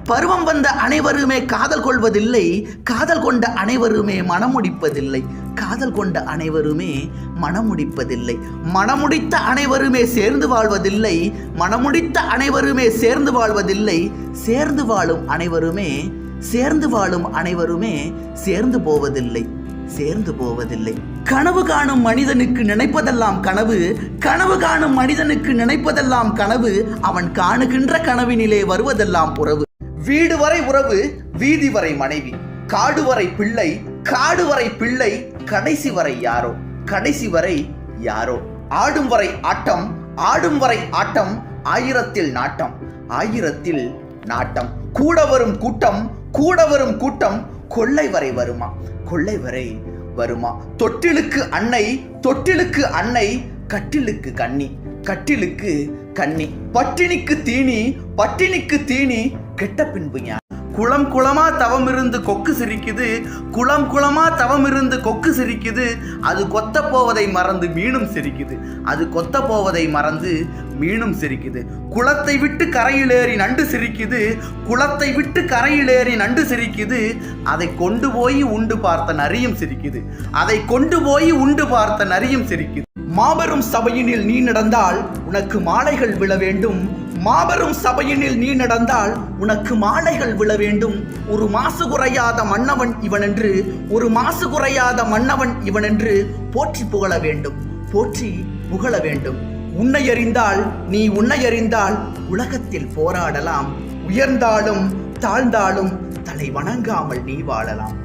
பருவம் வந்த அனைவருமே காதல் கொள்வதில்லை, காதல் கொண்ட அனைவருமே மனமுடிப்பதில்லை, காதல் கொண்ட அனைவருமே மனமுடிப்பதில்லை, மனமுடித்த அனைவருமே சேர்ந்து வாழ்வதில்லை, மனமுடித்த அனைவருமே சேர்ந்து வாழ்வதில்லை, சேர்ந்து வாழும் அனைவருமே சேர்ந்து போவதில்லை, சேர்ந்து போவதில்லை. கனவு காணும் மனிதனுக்கு நினைப்பதெல்லாம் கனவு, கனவு காணும் மனிதனுக்கு நினைப்பதெல்லாம் கனவு, அவன் காணுகின்ற கனவினிலே வருவதெல்லாம் உறவு. வீடு வரை உறவு, வீதி வரை மனைவி, காடு வரை பிள்ளை, காடு வரை பிள்ளை, கடைசி வரை யாரோ, கடைசி வரை யாரோ. ஆடும் வரை ஆட்டம், ஆடும் வரை ஆட்டம், ஆயிரத்தில் நாட்டம், ஆயிரத்தில் நாட்டம். கூட வரும் கூட்டம், கூட வரும் கூட்டம், கொள்ளை வரை வருமா, கொள்ளை வரை வருமா. தொட்டிலுக்கு அன்னை, தொட்டிலுக்கு அன்னை, கட்டிலுக்கு கண்ணி, கட்டிலுக்கு கண்ணி. பட்டினிக்கு தீனி, பட்டினிக்கு தீனி, கெட்ட பின்பு ஞானம். குளம் குளமா தவம் இருந்து கொக்கு சிரிக்குது, குளம் குளமா தவம் இருந்து கொக்கு சிரிக்குது, அது கொத்த போவதை மறந்து மீனும் சிரிக்குது, அது கொத்த போவதை மறந்து மீனும் சிரிக்குது. குளத்தை விட்டு கரையிலேறி நண்டு சிரிக்குது, குளத்தை விட்டு கரையிலேறி நண்டு சிரிக்குது, அதை கொண்டு போய் உண்டு பார்த்த நரியும் சிரிக்குது, அதை கொண்டு போய் உண்டு பார்த்த நரியும் சிரிக்குது. மாபெரும் சபையினில் நீ நடந்தால் உனக்கு மாலைகள் விழ வேண்டும், மாபெரும் சபையினில் நீ நடந்தால் உனக்கு மாலைகள் விழ வேண்டும். ஒரு மாசு குறையாத மன்னவன் இவனென்று, ஒரு மாசு குறையாத மன்னவன் இவனென்று போற்றி புகழ வேண்டும், போற்றி புகழ வேண்டும். உன்னை அறிந்தால், நீ உன்னை அறிந்தால் உலகத்தில் போராடலாம், உயர்ந்தாலும் தாழ்ந்தாலும் தலை வணங்காமல் நீ வாழலாம்.